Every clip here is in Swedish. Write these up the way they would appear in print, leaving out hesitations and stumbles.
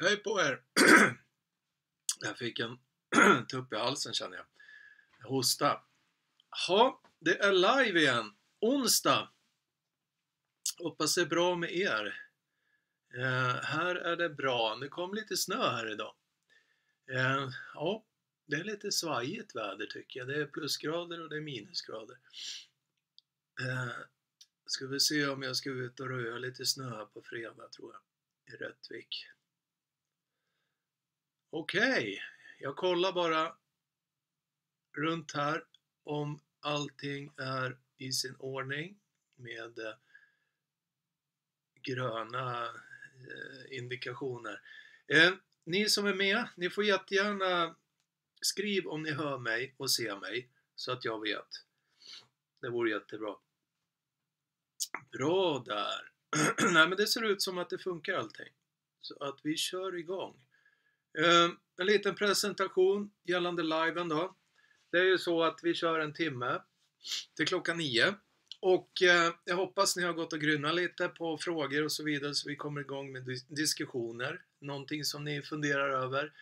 Hej på er! Jag fick en tupp i halsen känner jag. Hosta. Ja, det är live igen. Onsdag. Hoppas det är bra med er. Här är det bra. Det kom lite snö här idag. Ja, det är lite svajigt väder tycker jag. Det är plusgrader och det är minusgrader. Ska vi se om jag ska ut och röja lite snö på fredag tror jag. I Rättvik. Okej, jag kollar bara runt här om allting är i sin ordning med gröna indikationer. Ni som är med, ni får jättegärna skriv om ni hör mig och ser mig så att jag vet. Det vore jättebra. Bra där. Nej men det ser ut som att det funkar allting. Så att vi kör igång. En liten presentation gällande liven då. Det är ju så att vi kör en timme till klockan 9. Och jag hoppas ni har gått och grynnat lite på frågor och så vidare så vi kommer igång med diskussioner. Någonting som ni funderar över.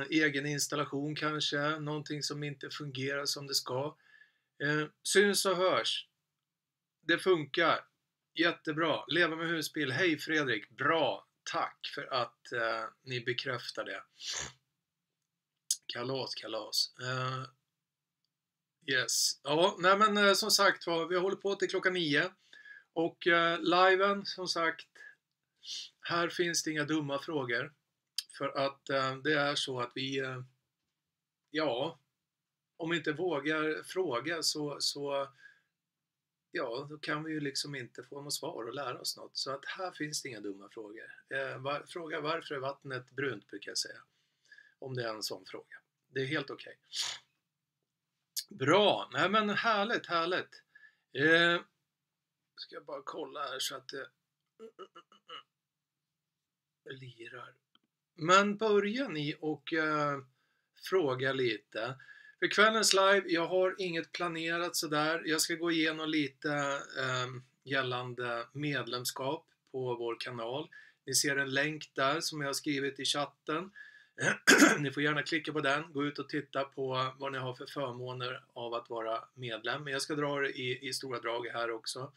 Egen installation kanske. Någonting som inte fungerar som det ska. Syns och hörs. Det funkar. Jättebra. Leva med husbil. Hej Fredrik. Bra. Tack för att ni bekräftar det. Kalas. Yes. Ja, nej men som sagt vi håller på till klockan 9. Och liven som sagt. Här finns det inga dumma frågor. För att det är så att vi om vi inte vågar fråga så då kan vi ju liksom inte få något svar och lära oss något. Så att här finns det inga dumma frågor. Fråga varför är vattnet brunt brukar jag säga. Om det är en sån fråga. Det är helt okej. Bra, nej men härligt. Ska jag bara kolla här så att det lirar. Men börjar ni och fråga lite. För kvällens live, jag har inget planerat sådär. Jag ska gå igenom lite gällande medlemskap på vår kanal. Ni ser en länk där som jag har skrivit i chatten. Ni får gärna klicka på den, gå ut och titta på vad ni har för förmåner av att vara medlem. Men jag ska dra det i stora drag här också.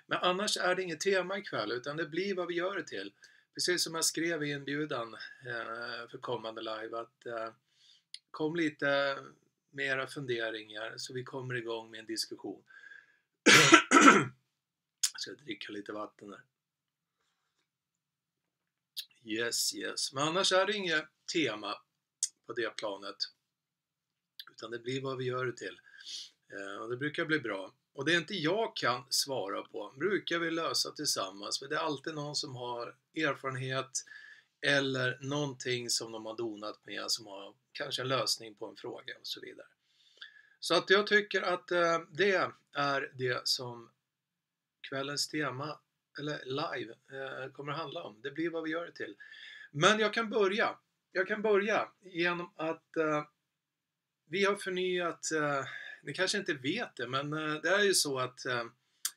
Men annars är det inget tema ikväll utan det blir vad vi gör det till. Precis som jag skrev i inbjudan för kommande live att kom lite mera funderingar så vi kommer igång med en diskussion. Jag ska dricka lite vatten här. Yes. Men annars är det inget tema på det planet. Utan det blir vad vi gör det till. Och det brukar bli bra. Och det är inte jag kan svara på. Brukar vi lösa tillsammans. För det är alltid någon som har erfarenhet. Eller någonting som de har donat med. Som har kanske en lösning på en fråga och så vidare. Så att jag tycker att det är det som kvällens tema eller live kommer att handla om. Det blir vad vi gör det till. Men jag kan börja genom att vi har förnyat, ni kanske inte vet det, men det är ju så att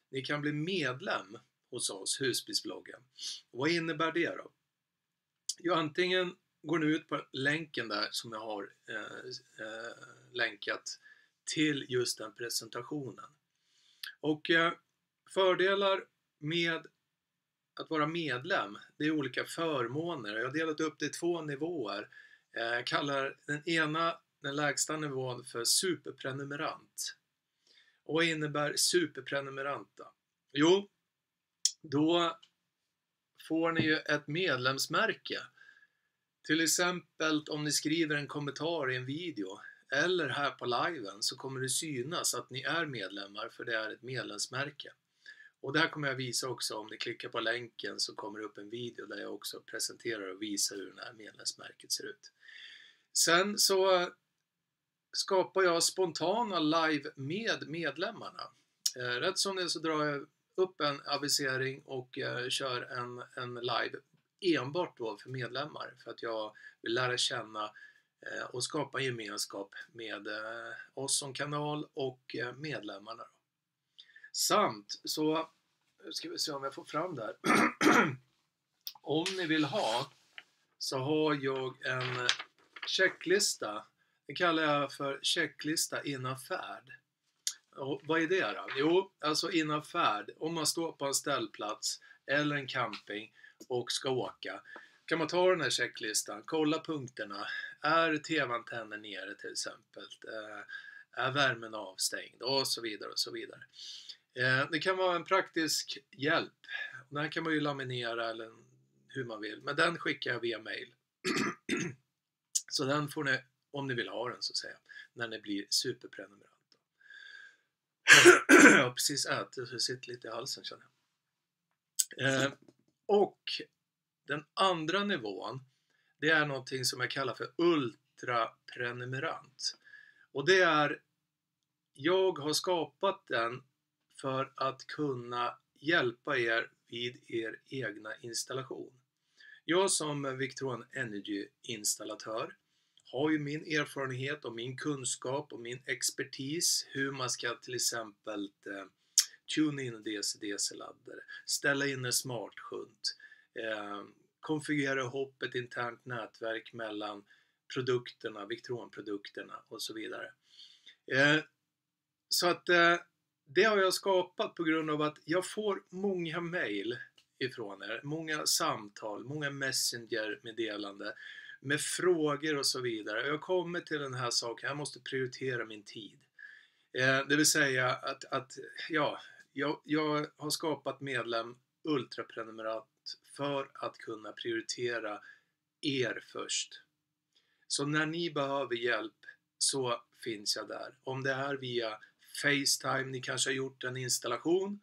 ni kan bli medlem hos oss, Husbilsbloggen. Vad innebär det då? Jo, antingen går ni ut på länken där som jag har länkat till just den presentationen. Och fördelar med att vara medlem, det är olika förmåner. Jag har delat upp det i 2 nivåer. Jag kallar den lägsta nivån för superprenumerant. Och vad innebär superprenumeranta? Jo, då får ni ju ett medlemsmärke. Till exempel om ni skriver en kommentar i en video eller här på liven så kommer det synas att ni är medlemmar för det är ett medlemsmärke. Och där kommer jag visa också, om ni klickar på länken så kommer det upp en video där jag också presenterar och visar hur det här medlemsmärket ser ut. Sen så skapar jag spontana live med medlemmarna. Rätt som det så drar jag upp en avisering och kör en live enbart då för medlemmar. För att jag vill lära känna och skapa gemenskap med oss som kanal och medlemmarna. Samt så ska vi se om jag får fram där. Om ni vill ha så har jag en checklista. Det kallar jag för checklista innan färd. Och vad är det då? Jo, alltså innan färd. Om man står på en ställplats eller en camping och ska åka, kan man ta den här checklistan, kolla punkterna. Är tv-antennen nere till exempel? Är värmen avstängd? Och så vidare och så vidare. Det kan vara en praktisk hjälp. Den kan man ju laminera eller hur man vill. Men den skickar jag via mail. Så den får ni, om ni vill ha den så att säga, när ni blir superprenumerant. Jag har precis ätit så det sitter lite i halsen känner jag. Och den andra nivån, det är någonting som jag kallar för ultraprenumerant. Och det är, jag har skapat den för att kunna hjälpa er vid er egna installation. Jag som Victron Energy installatör har ju min erfarenhet och min kunskap och min expertis hur man ska till exempel tuna in en DC-DC-laddare, ställa in en smartshunt, konfigurera ihop ett internt nätverk mellan produkterna, Victron-produkterna och så vidare. Så att det har jag skapat på grund av att jag får många mejl ifrån er, många samtal, många messenger-meddelande med frågor och så vidare. Jag kommer till den här saken, jag måste prioritera min tid. Det vill säga att jag har skapat medlem ultraprenumerant för att kunna prioritera er först. Så när ni behöver hjälp så finns jag där. Om det är via FaceTime, ni kanske har gjort en installation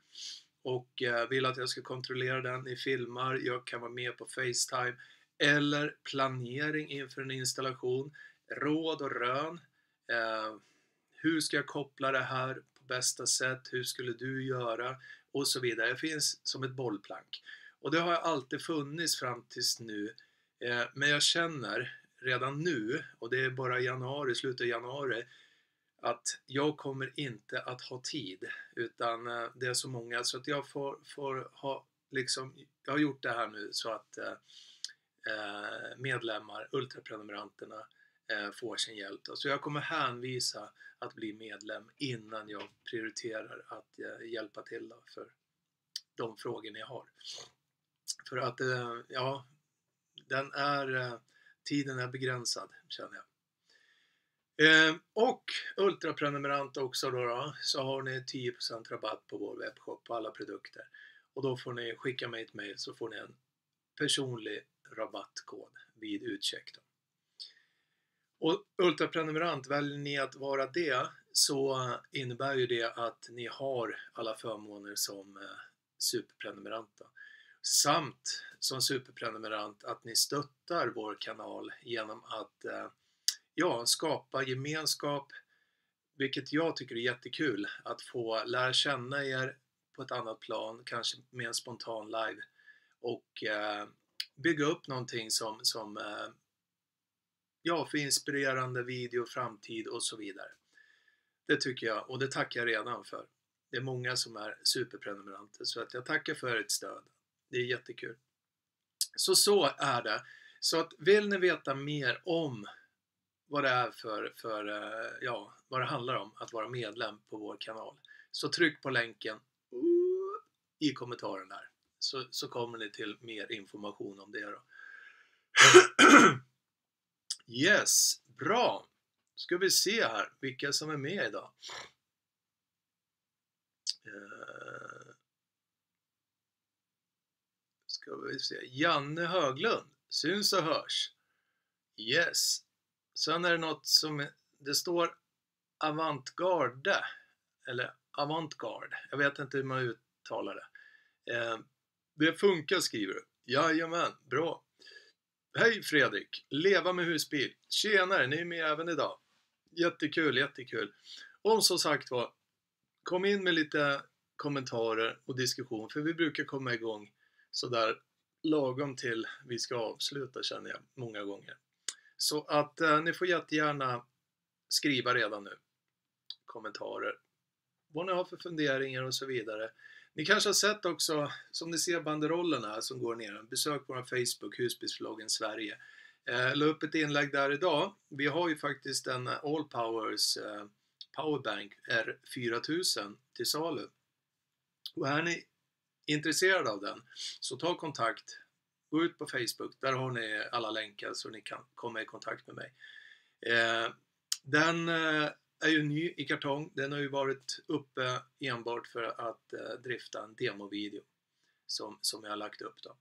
och vill att jag ska kontrollera den, ni filmar, jag kan vara med på FaceTime. Eller planering inför en installation, råd och rön. Hur ska jag koppla det här på bästa sätt? Hur skulle du göra? Och så vidare. Det finns som ett bollplank. Och det har alltid funnits fram tills nu. Men jag känner redan nu, och det är bara januari, slutet av januari, att jag kommer inte att ha tid. Utan det är så många så att jag får ha liksom, jag har gjort det här nu så att medlemmar, ultraprenumeranterna får sin hjälp. Så jag kommer hänvisa att bli medlem innan jag prioriterar att hjälpa till för de frågor ni har. För att tiden är begränsad känner jag. Och ultraprenumerant också då, så har ni 10% rabatt på vår webbshop på alla produkter. Och då får ni skicka mig ett mail så får ni en personlig rabattkod vid utcheck då. Och ultraprenumerant, väljer ni att vara det så innebär ju det att ni har alla förmåner som superprenumerant då. Samt som superprenumerant att ni stöttar vår kanal genom att skapa gemenskap, vilket jag tycker är jättekul att få lära känna er på ett annat plan, kanske med en spontan live och bygga upp någonting som för inspirerande video, framtid och så vidare. Det tycker jag och det tackar jag redan för. Det är många som är superprenumeranter så att jag tackar för ert stöd. Det är jättekul. Så är det. Så att vill ni veta mer om vad det är vad det handlar om att vara medlem på vår kanal, så tryck på länken i kommentaren där. Så kommer ni till mer information om det då. Yes, bra. Ska vi se här vilka som är med idag. Ska vi se. Janne Höglund, syns och hörs. Yes. Sen är det något som det står avantgarde eller avantgarde. Jag vet inte hur man uttalar det. Det funkar skriver du. Jajamän, bra. Hej Fredrik, leva med husbil. Tjenare, ni är med även idag. Jättekul. Och som sagt var, kom in med lite kommentarer och diskussion. För vi brukar komma igång så där lagom till vi ska avsluta känner jag många gånger. Så att ni får jättegärna skriva redan nu kommentarer. Vad ni har för funderingar och så vidare. Ni kanske har sett också, som ni ser banderollerna som går ner, besök vår Facebook, Husbilsvloggen Sverige. La upp ett inlägg där idag. Vi har ju faktiskt en Allpowers Powerbank R4000 till salu. Och är ni intresserade av den, så ta kontakt. Gå ut på Facebook, där har ni alla länkar så ni kan komma i kontakt med mig. Den är ju ny i kartong. Den har ju varit uppe enbart för att drifta en demovideo som jag har lagt upp då.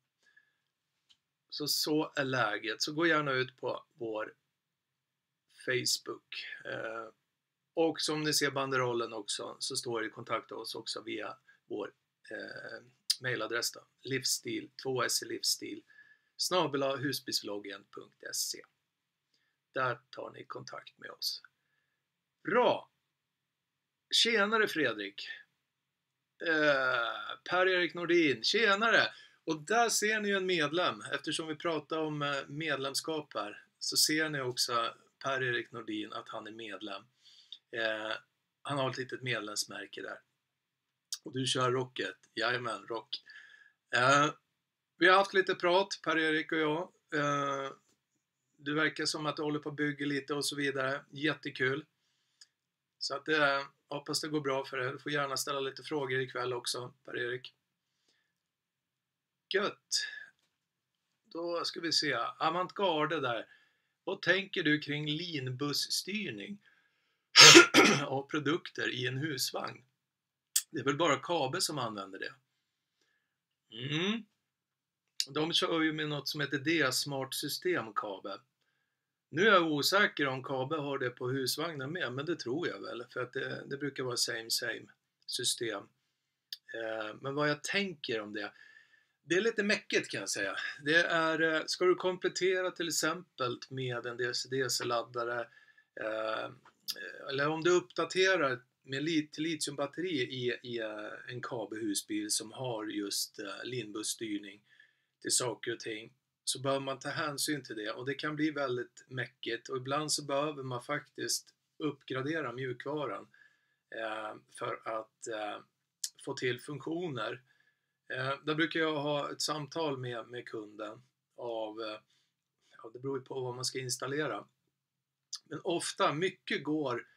Så är läget. Så gå gärna ut på vår Facebook. Och som ni ser banderollen också, så står det kontakta oss också via vår mailadress då. Livsstil, 2s i livsstil, @husbilsvloggen.se. Där tar ni kontakt med oss. Bra! Tjenare Fredrik! Per-Erik Nordin, tjenare! Och där ser ni ju en medlem. Eftersom vi pratar om medlemskap här, så ser ni också Per-Erik Nordin att han är medlem. Han har ett litet medlemsmärke där. Och du kör Rocket. Jajamän, Rock. Vi har haft lite prat, Per-Erik och jag. Du verkar som att du håller på att bygga lite och så vidare. Jättekul. Så att hoppas det går bra för er. Du får gärna ställa lite frågor ikväll också, Per-Erik. Gött. Då ska vi se. Avantgarde där. Vad tänker du kring linbussstyrning av produkter i en husvagn? Det är väl bara Kabe som använder det. De kör ju med något som heter D-smart system, Kabe. Nu är jag osäker om Kabe har det på husvagnen med, men det tror jag väl. För att det brukar vara same system. Men vad jag tänker om det. Det är lite mäckigt kan jag säga. Det är, ska du komplettera till exempel med en DC-laddare eller om du uppdaterar med litiumbatteri i en Kabe-husbil som har just linbusstyrning till saker och ting, så behöver man ta hänsyn till det, och det kan bli väldigt mäckigt, och ibland så behöver man faktiskt uppgradera mjukvaran för att få till funktioner. Där brukar jag ha ett samtal med kunden det beror på vad man ska installera. Men ofta, mycket går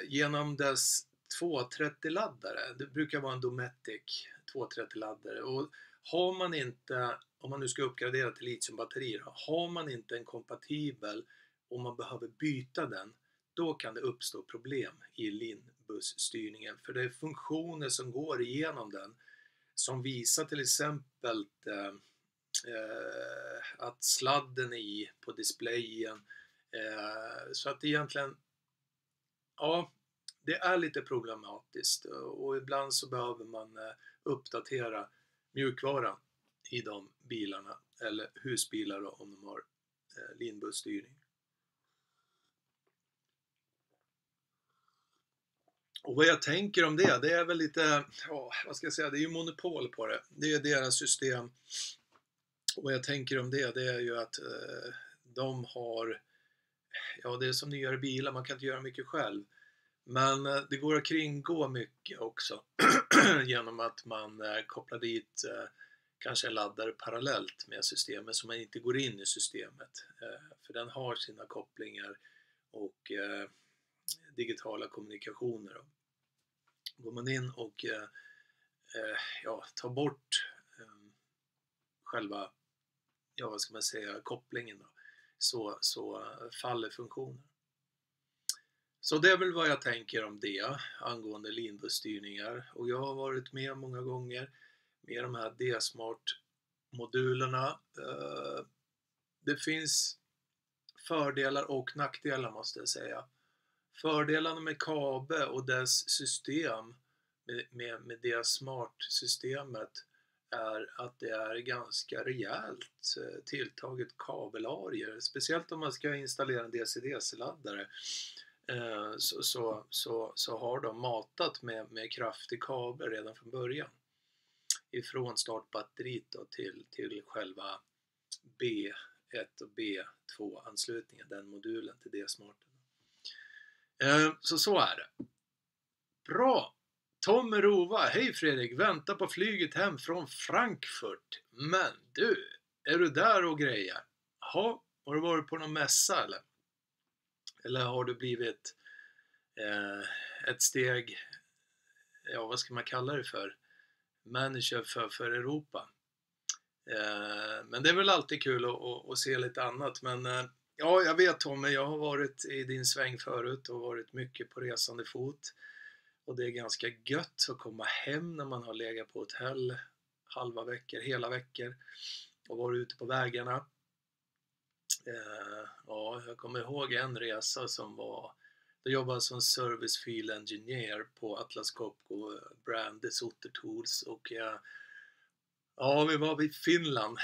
genom dess 230-laddare. Det brukar vara en Dometic 230-laddare. Och har man inte, om man nu ska uppgradera till litiumbatterier, har man inte en kompatibel och man behöver byta den, då kan det uppstå problem i linbusstyrningen. För det är funktioner som går igenom den som visar till exempel att sladden är i på displayen. Så att egentligen, ja, det är lite problematiskt, och ibland så behöver man uppdatera mjukvaran i de bilarna, eller husbilar då, om de har linbusstyrning. Och vad jag tänker om det är väl lite, vad ska jag säga, det är ju monopol på det. Det är deras system. Och vad jag tänker om det är ju att de har, det är som nyare bilar, man kan inte göra mycket själv. Men det går att kringgå mycket också genom att man kopplar dit kanske en laddare parallellt med systemet, så man inte går in i systemet. För den har sina kopplingar och digitala kommunikationer. Går man in och tar bort själva, vad ska man säga, kopplingen då, så faller funktionen. Så det är väl vad jag tänker om det angående linbusstyrningar. Och jag har varit med många gånger med de här D-smart-modulerna. Det finns fördelar och nackdelar, måste jag säga. Fördelarna med Kabe och dess system med D-smart-systemet är att det är ganska rejält tilltaget kabelarier. Speciellt om man ska installera en DC-DC-laddare. Så har de matat med kraftig kabel redan från början. Ifrån startbatteriet då till själva B1 och B2-anslutningen, den modulen till D-smarten. Så är det. Bra! Tom Rova, hej Fredrik, vänta på flyget hem från Frankfurt. Men du, är du där och grejer? Jaha, har du varit på någon mässa eller? Eller har du blivit ett steg, ja vad ska man kalla det för? Manager för Europa. Men det är väl alltid kul att se lite annat. Men ja, jag vet Tommy, jag har varit i din sväng förut och varit mycket på resande fot. Och det är ganska gött att komma hem när man har legat på hotell halva veckor, hela veckor och varit ute på vägarna. Ja, jag kommer ihåg en resa som var, jag jobbade som service field engineer på Atlas Copco brand DeSotter Tools och ja, vi var vid Finland,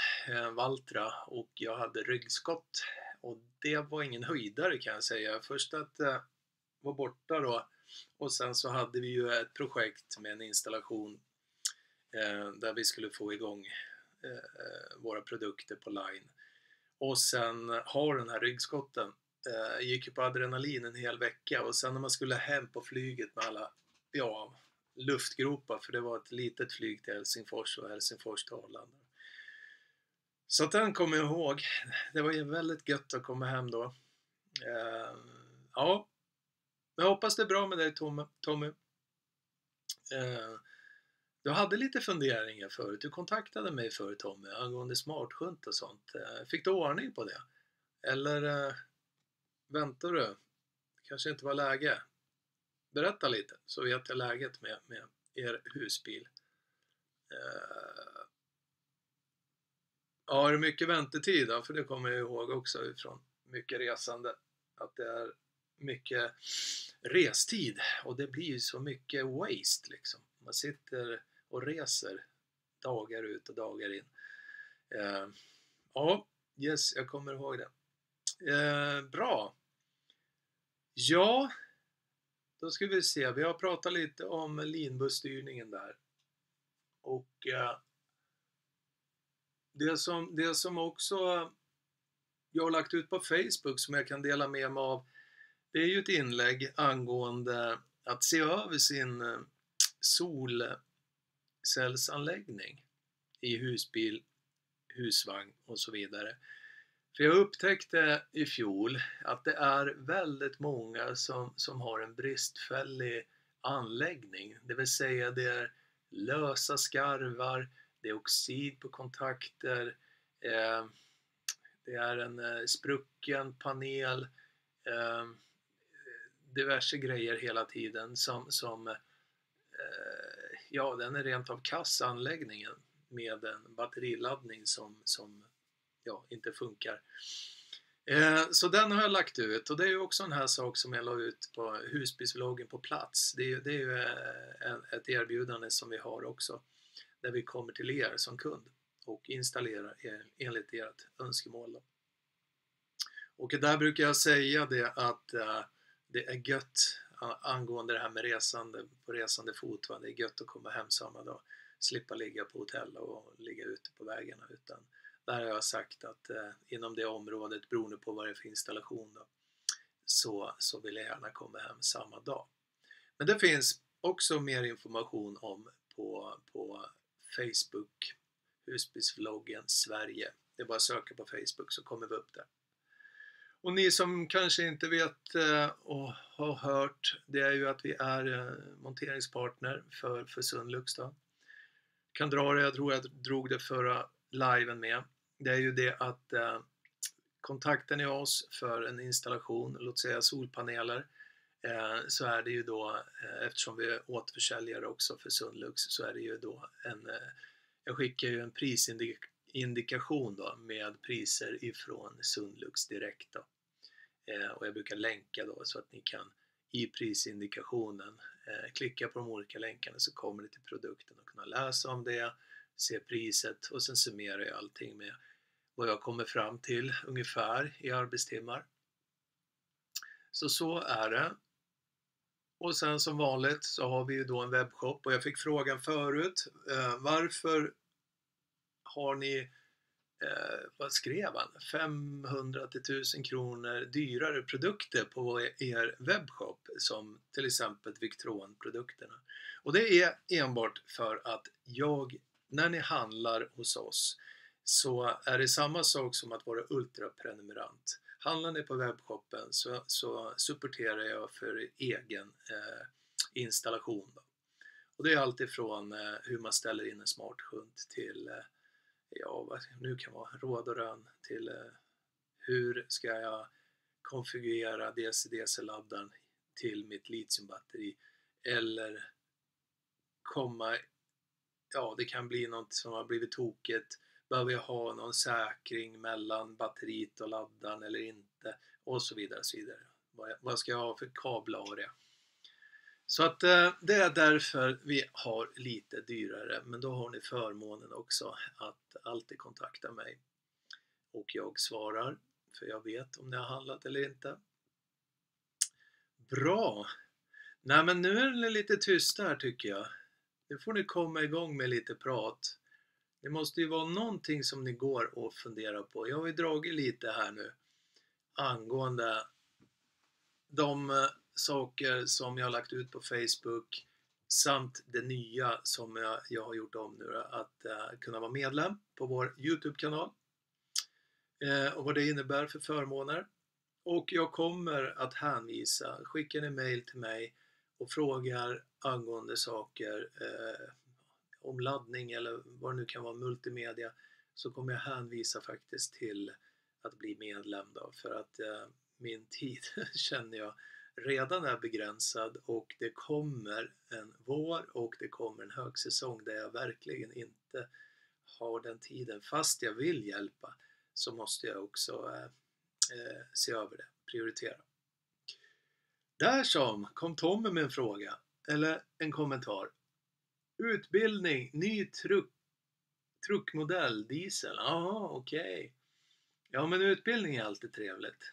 Valtra, och jag hade ryggskott och det var ingen höjdare kan jag säga. Först att var borta då och sen så hade vi ju ett projekt med en installation där vi skulle få igång våra produkter på line. Och sen har den här ryggskotten gick ju på adrenalin en hel vecka och sen när man skulle hem på flyget med alla luftgropar, för det var ett litet flyg till Helsingfors och Helsingfors till Arlanda. Så att den kommer jag ihåg. Det var ju väldigt gött att komma hem då. Ja, jag hoppas det är bra med dig Tommy. Du hade lite funderingar förut. Du kontaktade mig förut Tommy angående smartshunt och sånt. Fick du ordning på det? Eller väntar du? Kanske inte var läge. Berätta lite så vet jag läget med er husbil. Ja, är det mycket väntetid då? För det kommer jag ihåg också ifrån mycket resande. Att det är mycket restid och det blir ju så mycket waste liksom. Man sitter och reser dagar ut och dagar in. Ja, yes, jag kommer ihåg det. Bra. Ja, då ska vi se. Vi har pratat lite om linbusstyrningen där. Och det som också jag har lagt ut på Facebook som jag kan dela med mig av, det är ju ett inlägg angående att se över sin solcellsanläggning i husbil, husvagn och så vidare. För jag upptäckte i fjol att det är väldigt många som har en bristfällig anläggning. Det vill säga det är lösa skarvar, det är oxid på kontakter, det är en sprucken panel, diverse grejer hela tiden som ja, den är rent av kass anläggningen med en batteriladdning som ja, inte funkar. Så den har jag lagt ut och det är ju också en här sak som jag la ut på husbilsvloggen på plats. Det är ju ett erbjudande som vi har också där vi kommer till er som kund och installerar enligt ert önskemål då. Och där brukar jag säga det att det är gött angående det här med resande fot. Va? Det är gött att komma hem samma dag, slippa ligga på hotell och ligga ute på vägarna, utan där har jag sagt att inom det området, beroende på vad det är för installation då, så vill jag gärna komma hem samma dag. Men det finns också mer information om på Facebook, husbilsvloggen Sverige. Det är bara att söka på Facebook så kommer vi upp där. Och ni som kanske inte vet och har hört, det är ju att vi är monteringspartner för Sunlux då. Kan dra det, jag tror jag drog det förra liven med. Det är ju det att kontaktar ni oss för en installation, låt säga solpaneler, så är det ju då, eftersom vi är återförsäljare också för Sunlux, så är det ju då jag skickar ju en prisindikation då med priser ifrån Sunlux direkt då. Och jag brukar länka då så att ni kan i prisindikationen klicka på de olika länkarna så kommer det till produkten och kunna läsa om det, se priset och sen summerar jag allting med vad jag kommer fram till ungefär i arbetstimmar. Så är det. Och sen som vanligt så har vi ju då en webbshop och jag fick frågan förut, varför har ni vad skrev han? 500 till 1000 kronor dyrare produkter på er webbshop, som till exempel Victron-produkterna. Och det är enbart för att när ni handlar hos oss, så är det samma sak som att vara ultraprenumerant. Handlar ni på webbshoppen så supporterar jag för egen installation då. Och det är allt ifrån hur man ställer in en smartshunt till vad nu kan vara råd och rön, till hur ska jag konfigurera DC-DC-laddaren till mitt litiumbatteri, eller det kan bli något som har blivit tokigt. Behöver jag ha någon säkring mellan batteriet och laddaren eller inte? Och så vidare. Så vidare. Vad ska jag ha för kabelarea? Så att det är därför vi har lite dyrare. Men då har ni förmånen också att alltid kontakta mig. Och jag svarar, för jag vet om ni har handlat eller inte. Bra! Nej, men nu är det lite tyst här tycker jag. Nu får ni komma igång med lite prat. Det måste ju vara någonting som ni går och funderar på. Jag har ju dragit lite här nu angående de saker som jag har lagt ut på Facebook samt det nya som jag har gjort om nu, att kunna vara medlem på vår YouTube-kanal och vad det innebär för förmåner. Och jag kommer att skicka en mail till mig och frågar angående saker om laddning eller vad det nu kan vara, multimedia, så kommer jag hänvisa faktiskt till att bli medlem då, för att min tid känner jag redan är begränsad, och det kommer en vår och det kommer en högsäsong där jag verkligen inte har den tiden. Fast jag vill hjälpa, så måste jag också se över det, prioritera. Där som kom Tommy med en fråga eller en kommentar. Utbildning, ny truckmodell, diesel. Ja, okej. Ja, men utbildning är alltid trevligt.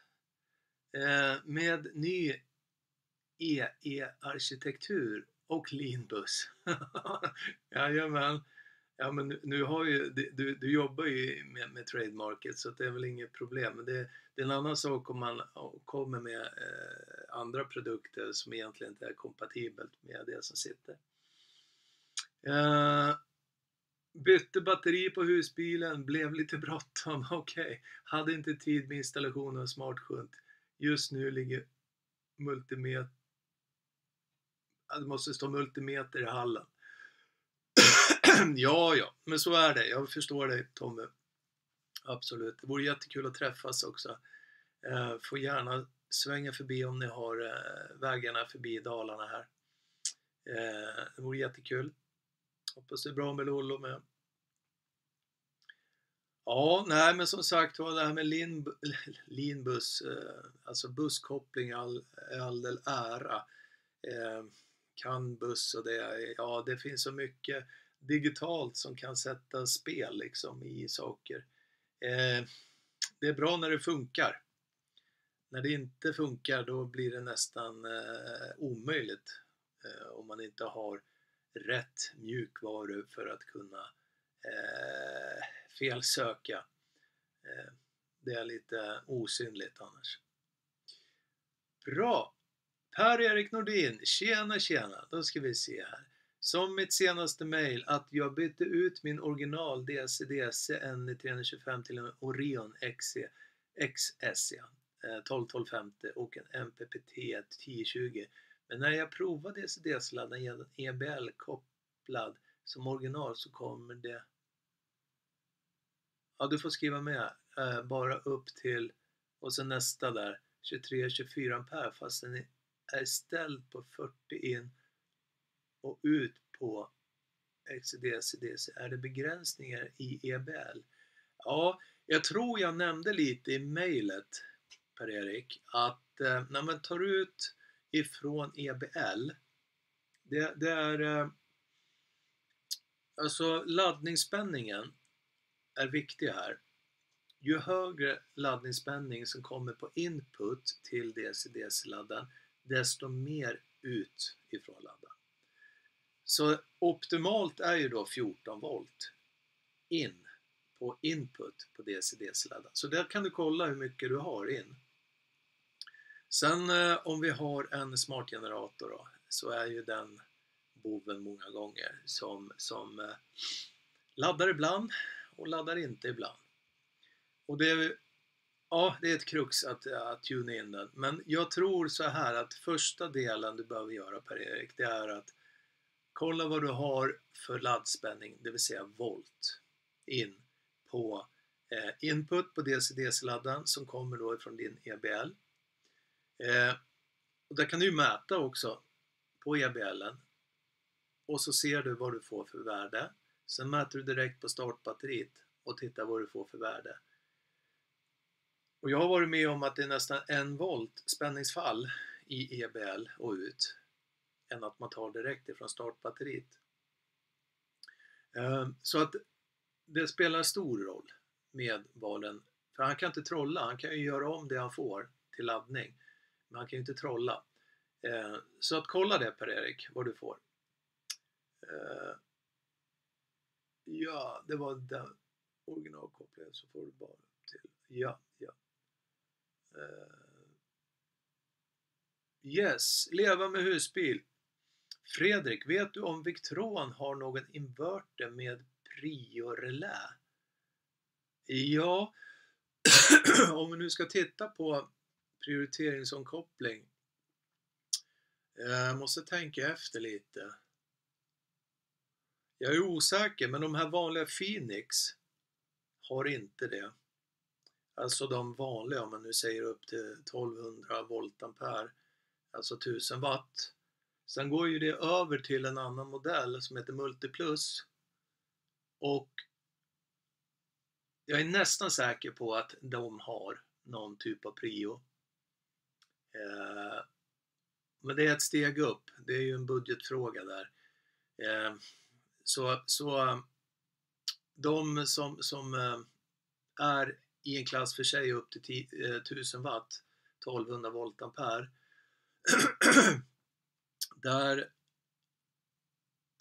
Med ny EE-arkitektur och leanbuss. Jajamän. Ja, men nu har ju du jobbar ju med trademarket, så det är väl inget problem. Men det är en annan sak om man kommer med andra produkter som egentligen inte är kompatibelt med det som sitter. Bytte batteri på husbilen, blev lite bråttom. Okej. Hade inte tid med installation av smartshunt. Just nu ligger multimeter. Det måste stå multimeter i hallen. Ja, men så är det. Jag förstår dig, Tommy. Absolut. Det vore jättekul att träffas också. Får gärna svänga förbi om ni har vägarna förbi Dalarna här. Det vore jättekul. Hoppas det är bra med Lollo med. Ja, nej, men som sagt var, det här med leanbuss, alltså busskoppling all ära. Kan buss och det finns så mycket digitalt som kan sätta spel liksom i saker. Det är bra när det funkar. När det inte funkar, då blir det nästan omöjligt om man inte har rätt mjukvaru för att kunna felsöka. Det är lite osynligt annars. Bra! Per-Erik Nordin, tjena, då ska vi se här. Som mitt senaste mail att jag bytte ut min original DC-DC N325 till en Orion XS 1250 och en MPPT 1020. Men när jag provade DC-DC-laddaren EBL kopplad som original så kommer det... Ja, du får skriva med bara upp till, och sen nästa där, 23-24 ampere, fast den är ställd på 40 in och ut på XDC-DC. Är det begränsningar i EBL? Ja, jag tror jag nämnde lite i mejlet, Per-Erik, att när man tar ut ifrån EBL, det är alltså laddningsspänningen är viktig här. Ju högre laddningsspänning som kommer på input till DC-DC-laddaren, desto mer ut ifrån laddaren. Så optimalt är ju då 14 volt in på input på DC-DC-laddan. Så där kan du kolla hur mycket du har in. Sen om vi har en smartgenerator då, så är ju den boven många gånger som laddar ibland och laddar inte ibland. Och det är ett krux att tuna in den. Men jag tror så här att första delen du behöver göra, Per-Erik, det är att kolla vad du har för laddspänning, det vill säga volt, in på input på DC-DC-laddan som kommer då ifrån din EBL. Och där kan du mäta också på EBLen och så ser du vad du får för värde. Sen mäter du direkt på startbatteriet och tittar vad du får för värde. Och jag har varit med om att det är nästan 1 volt spänningsfall i EBL och ut än att man tar direkt ifrån startbatteriet. Så att det spelar stor roll med valen. För han kan inte trolla, han kan ju göra om det han får till laddning. Men han kan ju inte trolla. Så att kolla det, Per-Erik, vad du får. Ja, det var den originalkopplingen, så får du bara till. Ja. Yes, leva med husbil. Fredrik, vet du om Victron har någon inverter med prio-relä? Ja, om vi nu ska titta på prioriteringsomkoppling. Jag måste tänka efter lite. Jag är osäker, men de här vanliga Phoenix har inte det. Alltså de vanliga, om man nu säger upp till 1200 voltampere, alltså 1000 watt. Sen går ju det över till en annan modell som heter Multiplus. Och jag är nästan säker på att de har någon typ av prio. Men det är ett steg upp. Det är ju en budgetfråga där. Så de som är i en klass för sig upp till 1000 watt, 1200 voltampere, där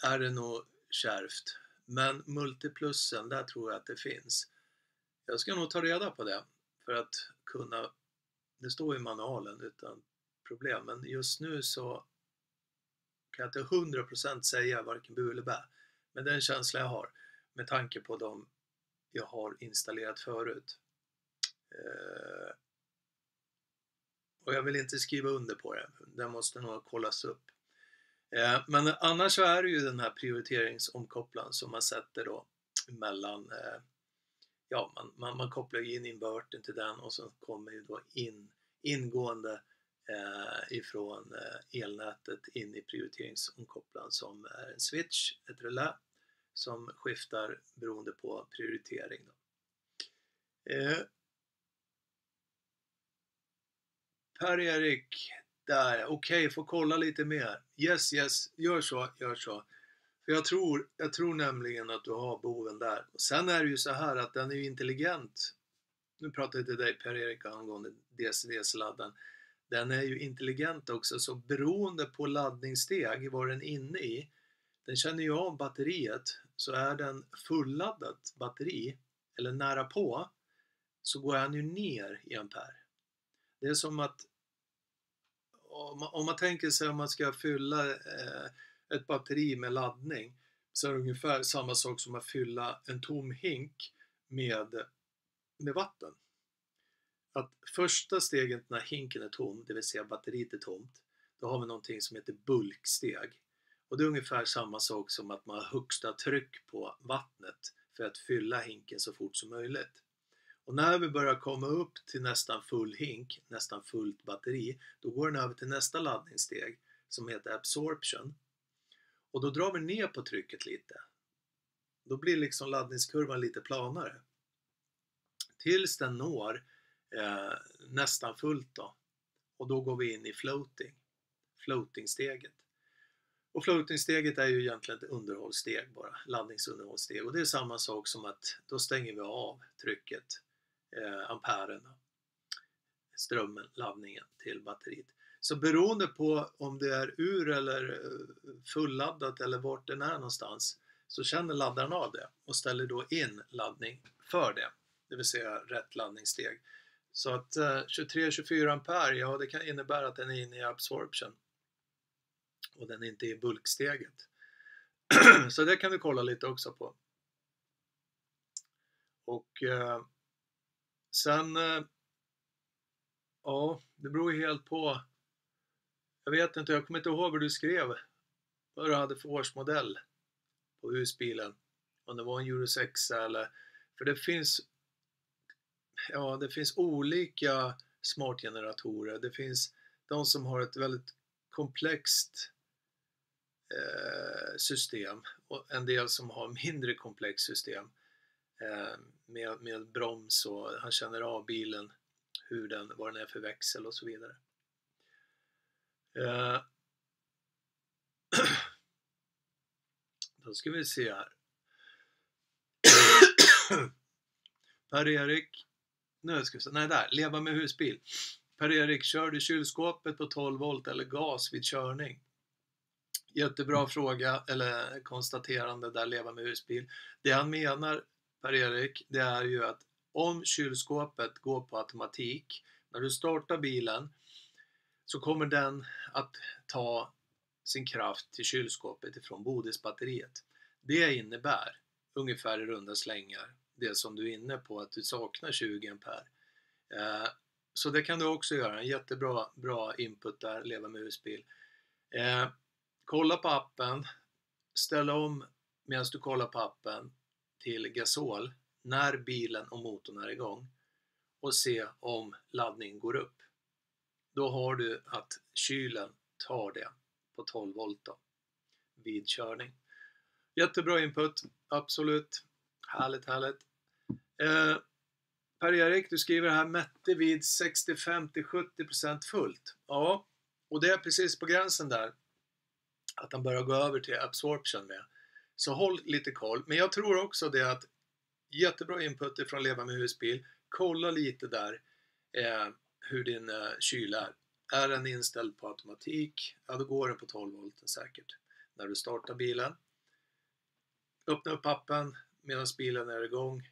är det nog kärvt. Men multiplussen, där tror jag att det finns. Jag ska nog ta reda på det för att kunna, det står i manualen utan problem, men just nu så kan jag inte 100% säga varken bu eller bä. Men den känsla jag har med tanke på dem jag har installerat förut. Och jag vill inte skriva under på det. Det måste nog kollas upp. Men annars så är det ju den här prioriteringsomkopplaren som man sätter då mellan, man kopplar in invertern till den och så kommer ju då ingående ifrån elnätet in i prioriteringsomkopplaren som är en switch, ett relä som skiftar beroende på prioritering då. Per-Erik, där, okej, får kolla lite mer. Yes, gör så. För jag tror nämligen att du har boven där. Och sen är det ju så här att den är ju intelligent. Nu pratar jag till dig, Per-Erik, angående DC-DC-laddan. Den är ju intelligent också, så beroende på laddningssteg, vad den är inne i, den känner ju av batteriet. Så är den fulladdat batteri, eller nära på, så går han ju ner i ampere. Det är som att om man tänker sig om man ska fylla ett batteri med laddning, så är det ungefär samma sak som att fylla en tom hink med vatten. Att första steget när hinken är tom, det vill säga batteriet är tomt, då har vi någonting som heter bulksteg. Och det är ungefär samma sak som att man har högsta tryck på vattnet för att fylla hinken så fort som möjligt. Och när vi börjar komma upp till nästan full hink, nästan fullt batteri, då går den över till nästa laddningssteg som heter absorption. Och då drar vi ner på trycket lite. Då blir liksom laddningskurvan lite planare. Tills den når nästan fullt då. Och då går vi in i floatingsteget. Och floatingsteget är ju egentligen ett underhållssteg bara, laddningsunderhållssteg. Och det är samma sak som att då stänger vi av trycket, amperen, strömmen, laddningen till batteriet. Så beroende på om det är ur eller fulladdat eller vart den är någonstans, så känner laddaren av det och ställer då in laddning för det. Det vill säga rätt laddningssteg. Så att 23-24 ampere, ja det kan innebära att den är inne i absorption. Och den är inte i bulksteget. Så det kan du kolla lite också på. Och sen, ja det beror ju helt på. Jag vet inte, jag kommer inte ihåg vad du skrev. Vad du hade för årsmodell på husbilen. Om det var en Euro 6 eller... För det finns olika smartgeneratorer. Det finns de som har ett väldigt komplext system och en del som har mindre komplext system med broms och han känner av bilen, vad den är för växel och så vidare. Då ska vi se här. Per-Erik, leva med husbil. Per-Erik, kör du kylskåpet på 12 volt eller gas vid körning? Jättebra fråga, eller konstaterande där, leva med husbil. Det han menar, Per-Erik, det är ju att om kylskåpet går på automatik, när du startar bilen så kommer den att ta sin kraft till kylskåpet ifrån bodisbatteriet. Det innebär ungefär i runda slängar det som du är inne på, att du saknar 20 ampere. Så det kan du också göra, en jättebra input där, leva med husbil. Kolla på appen, ställ om medan du kollar på appen till gasol när bilen och motorn är igång och se om laddningen går upp. Då har du att kylen tar det på 12 volt då, vid körning. Jättebra input, absolut. Härligt. Per-Erik, du skriver här, mätte vid 65-70% fullt. Ja, och det är precis på gränsen där att han börjar gå över till absorption med. Så håll lite koll. Men jag tror också det att jättebra input från leva med husbil. Kolla lite där hur din kyl är. Är den inställd på automatik? Ja, då går den på 12 volt säkert. När du startar bilen. Öppna upp appen medan bilen är igång.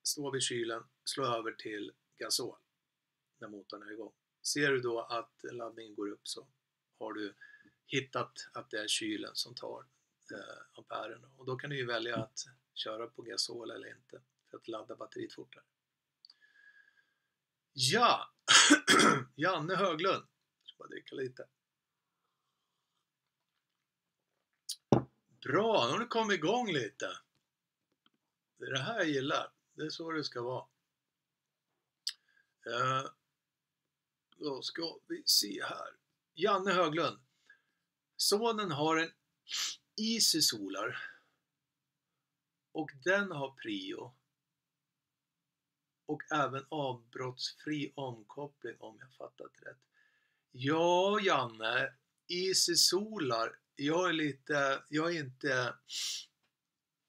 Stå vid kylen. Slå över till gasol när motorn är igång. Ser du då att laddningen går upp så har du hittat att det är kylen som tar amperen. Och då kan du ju välja att köra på gasol eller inte för att ladda batteriet fortare. Ja, Janne Höglund. Jag ska bara dricka lite. Bra, nu har du kommit igång lite. Det är det här jag gillar. Det är så det ska vara. Då ska vi se här. Janne Höglund. Sonen har en Easy Solar. Och den har prio. Och även avbrottsfri omkoppling om jag fattat rätt. Ja, Janne. Easy Solar.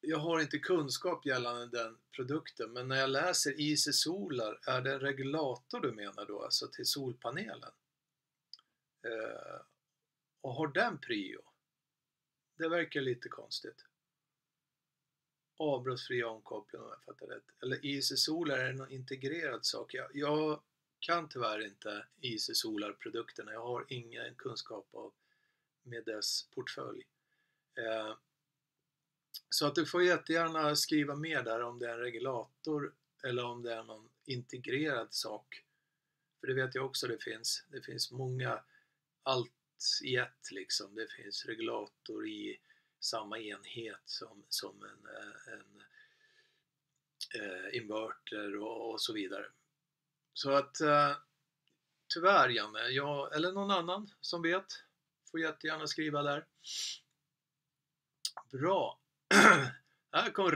Jag har inte kunskap gällande den produkten, men när jag läser Easy Solar, är det en regulator du menar då, alltså till solpanelen? Och har den prio? Det verkar lite konstigt. Avbrottsfri omkoppling om jag fattar rätt. Eller Easy Solar, är det någon integrerad sak? Jag kan tyvärr inte Easy Solar-produkterna. Jag har ingen kunskap med dess portfölj. Så att du får jättegärna skriva med där om det är en regulator eller om det är någon integrerad sak. För det vet jag också det finns många, allt i ett liksom. Det finns regulator i samma enhet som en inverter och så vidare. Så att tyvärr Janne, jag eller någon annan som vet får jättegärna skriva där. Bra. Här kom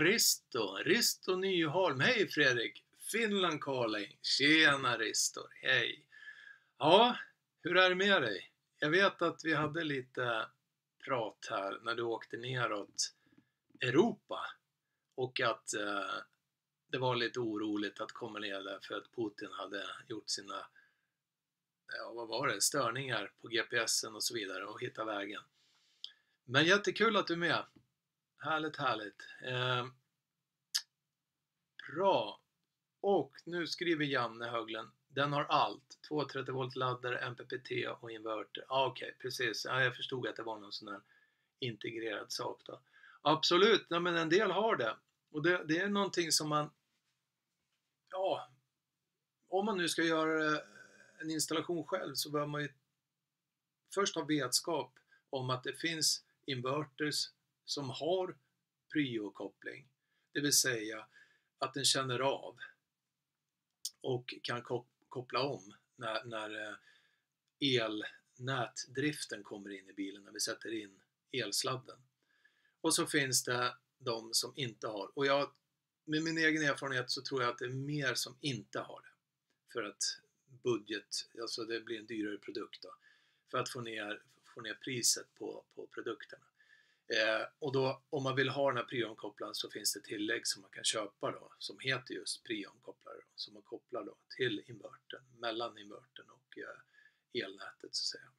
Risto Nyholm. Hej Fredrik. Finland calling. Tjena Risto. Hej. Ja, hur är det med dig? Jag vet att vi hade lite prat här när du åkte neråt Europa. Och att det var lite oroligt att komma ner där för att Putin hade gjort sina störningar på GPSen och så vidare och hitta vägen. Men jättekul att du är med. Härligt. Bra. Och nu skriver Janne Höglen. Den har allt. 230 volt laddare, MPPT och inverter. Okej, precis. Ja, jag förstod att det var någon sån här integrerad sak då. Absolut, men en del har det. Och det är någonting som man... Ja, om man nu ska göra en installation själv så bör man ju först ha vetskap om att det finns inverters som har pryo-koppling. Det vill säga att den känner av och kan koppla om när elnätdriften kommer in i bilen, när vi sätter in elsladden. Och så finns det de som inte har. Och med min egen erfarenhet så tror jag att det är mer som inte har det. För att alltså det blir en dyrare produkt då. För att få ner priset på produkterna. Och då om man vill ha den här prionkopplaren så finns det tillägg som man kan köpa då. Som heter just prionkopplare. Som man kopplar då till invertern. Mellan invertern och elnätet så att säga.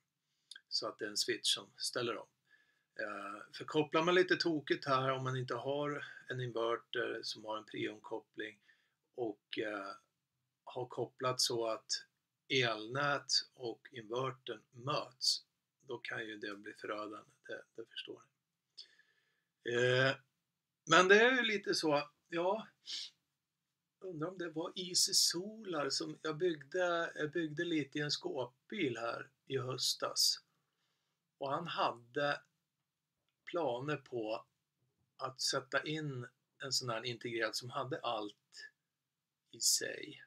Så att det är en switch som ställer om. För kopplar man lite tokigt här om man inte har en inverter som har en prionkoppling och har kopplat så att elnät och invertern möts, då kan ju det bli förödande, det förstår ni. Men det är ju lite så, ja, undrar om det var Easy Solar som jag byggde lite i en skåpbil här i höstas. Och han hade planer på att sätta in en sån här integrerad som hade allt i sig.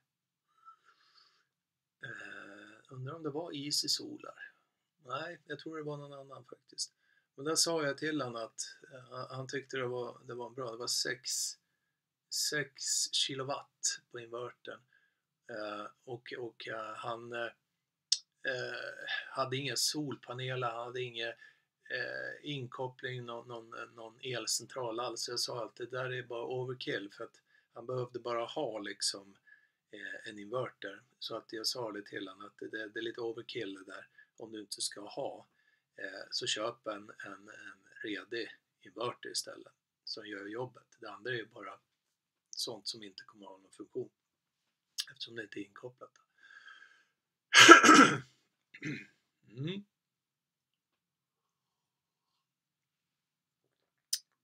Undrar om det var Easy Solar. Nej, jag tror det var någon annan faktiskt. Men där sa jag till han att han tyckte det var bra. Det var 6 kilowatt på invertern. Och han hade inga solpaneler, han hade inga inkoppling, någon elcentral alls. Jag sa att det där är bara overkill, för att han behövde bara ha liksom en inverter. Så att jag sa det till honom att det är lite overkill det där. Om du inte ska ha så köp en redig inverter istället som gör jobbet. Det andra är ju bara sånt som inte kommer att ha någon funktion eftersom det inte är inkopplat.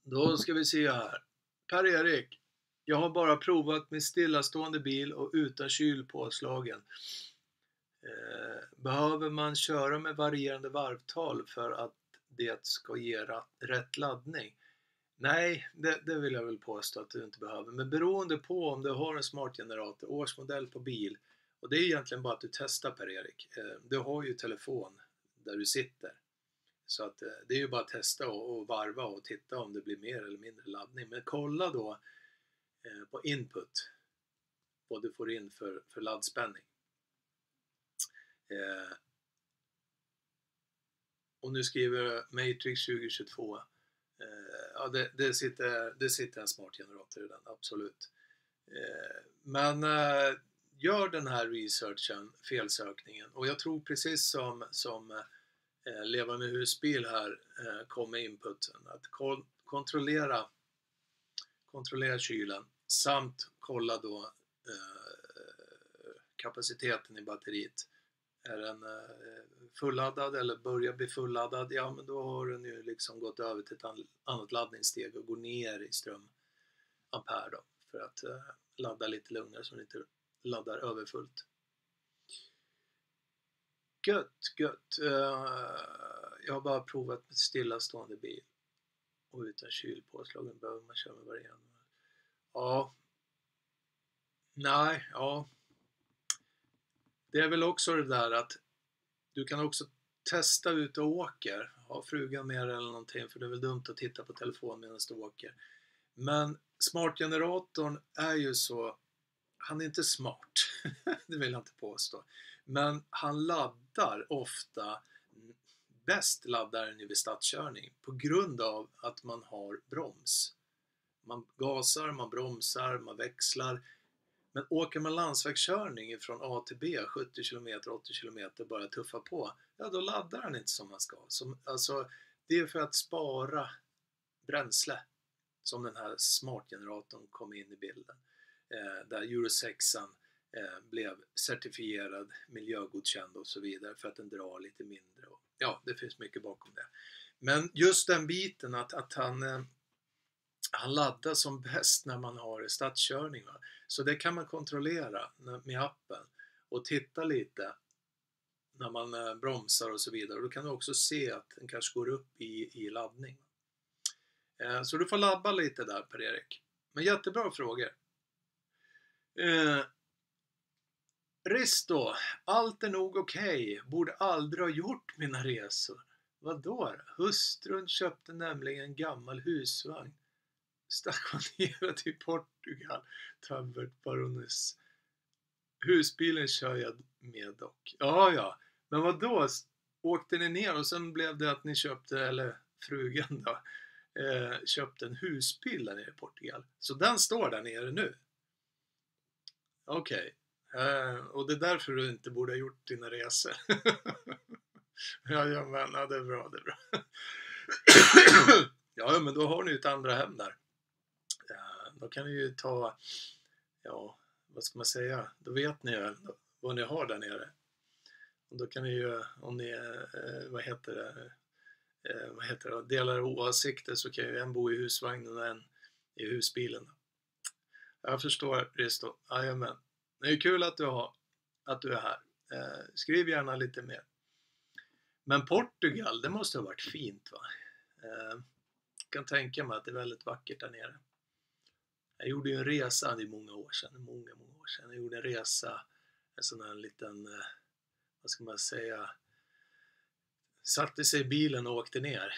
Då ska vi se här. Per-Erik, jag har bara provat med stillastående bil och utan kylpåslagen. Behöver man köra med varierande varvtal för att det ska ge rätt laddning? Nej, det vill jag väl påstå att du inte behöver. Men beroende på om du har en smart generator, årsmodell på bil. Och det är egentligen bara att du testar, Per-Erik. Du har ju telefon där du sitter. Så att det är ju bara att testa och varva och titta om det blir mer eller mindre laddning. Men kolla då på input. Vad du får in för laddspänning. Och nu skriver Matrix 2022. Ja, det sitter en smart generator i den, absolut. Men gör den här researchen, felsökningen. Och jag tror precis som levande husbil här kom med inputen. Att kontrollera kylen samt kolla då kapaciteten i batteriet. Är den fulladdad eller börjar bli fulladdad, ja men då har den ju liksom gått över till ett annat laddningssteg och går ner i strömampere då, för att ladda lite lugnare så den inte laddar överfullt. Gött. Jag har bara provat med stillastående bil och utan kylpåslagen behöver man köra med varierande. Ja. Nej, ja. Det är väl också det där att du kan också testa ut och åker. Ha frugan med eller någonting, för det är väl dumt att titta på telefon medan du åker. Men smartgeneratorn är ju så, han är inte smart, det vill jag inte påstå. Men han laddar ofta, bäst laddar den ju vid stadskörning på grund av att man har broms. Man gasar, man bromsar, man växlar. Men åker man landsvägskörning från A till B 70 km, 80 km bara tuffa på, ja då laddar han inte som man ska. Alltså, det är för att spara bränsle som den här smartgeneratorn kom in i bilden. Där Euro 6 blev certifierad, miljögodkänd och så vidare för att den drar lite mindre. Och, ja, det finns mycket bakom det. Men just den biten att han laddar som bäst när man har stadskörning. Va? Så det kan man kontrollera med appen och titta lite när man bromsar och så vidare. Och då kan du också se att den kanske går upp i laddning. Så du får labba lite där, Per-Erik. Men jättebra frågor. Risto, allt är nog okej. Borde aldrig ha gjort mina resor. Vadå? Hustrun köpte nämligen en gammal husvagn. Stationerad i Portugal. Tabbert baroness. Husbilen kör jag med dock. Ja. Men vadå? Åkte ni ner och sen blev det att ni köpte, eller frugan då, köpte en husbil där nere i Portugal. Så den står där nere nu. Okej. Och det är därför du inte borde ha gjort dina resor. Ja, det är bra. Ja, men då har ni ju ett andra hem där. Då kan ni ju ta, ja, vad ska man säga? Då vet ni ju vad ni har där nere. Och då kan ni ju, om ni, vad heter det, delar åsikter, så kan ju en bo i husvagnen och en i husbilen. Jag förstår, Risto. Jajamän. Det är kul att du är här. Skriv gärna lite mer. Men Portugal, det måste ha varit fint, va? Jag kan tänka mig att det är väldigt vackert där nere. Jag gjorde ju en resa, det är många år sedan. Jag gjorde en resa, en sån här liten, vad ska man säga, satte sig i bilen och åkte ner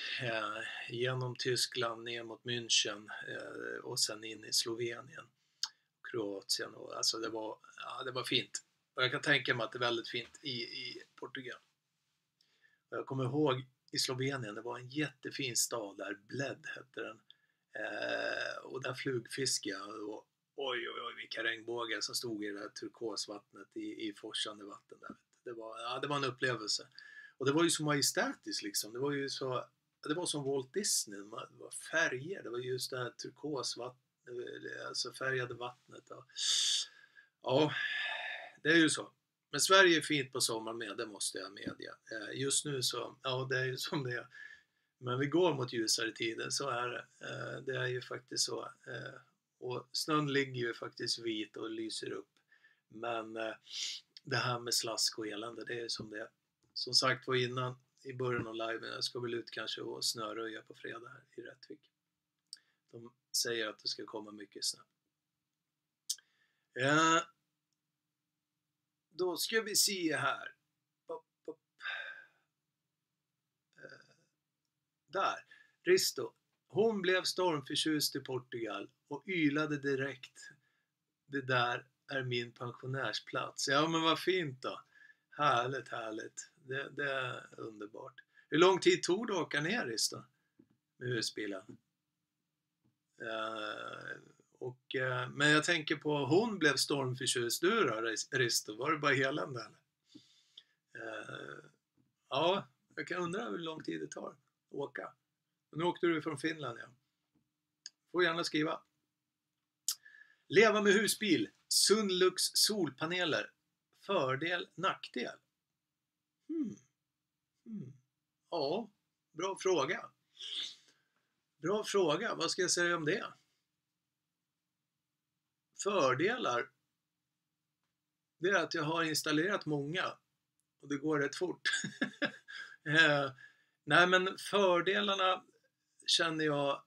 genom Tyskland ner mot München och sen in i Slovenien, Kroatien, och alltså det var fint. Och jag kan tänka mig att det är väldigt fint i Portugal. Och jag kommer ihåg i Slovenien, det var en jättefin stad där, Bled hette den. Och där flugfiskade jag, och oj vilka regnbågar som stod i det där turkosvattnet i forsande vatten där. Det var en upplevelse. Och det var ju så majestätiskt liksom. Det var som Walt Disney. Det var färger. Det var just det här turkosvattnet, alltså färgade vattnet. Ja, det är ju så. Men Sverige är fint på sommaren med, det måste jag medge. Just nu så, ja, det är ju som det är. Men vi går mot ljusare tider, så är det. Det är ju faktiskt så. Och snön ligger ju faktiskt vit och lyser upp. Men det här med slask och elände, det är som det är. Som sagt var innan, i början av liven, jag ska väl ut kanske och snöröja på fredag här i Rättvik. De säger att det ska komma mycket snö. Då ska vi se här. Där. Risto. Hon blev stormförtjust i Portugal och ylade direkt. Det där är min pensionärsplats. Ja, men vad fint då. Härligt. Det är underbart. Hur lång tid tog det att åka ner, Risto? Med husbilen? Men jag tänker på, hon blev stormförtjust. Du då, Risto? Var det bara helande eller? Ja, jag kan undra hur lång tid det tar att åka. Nu åkte du från Finland, ja. Får gärna skriva. Leva med husbil. Sunlux solpaneler. Fördel, nackdel? Ja, bra fråga. Vad ska jag säga om det? Fördelar, det är att jag har installerat många och det går rätt fort. Nej, men fördelarna känner jag,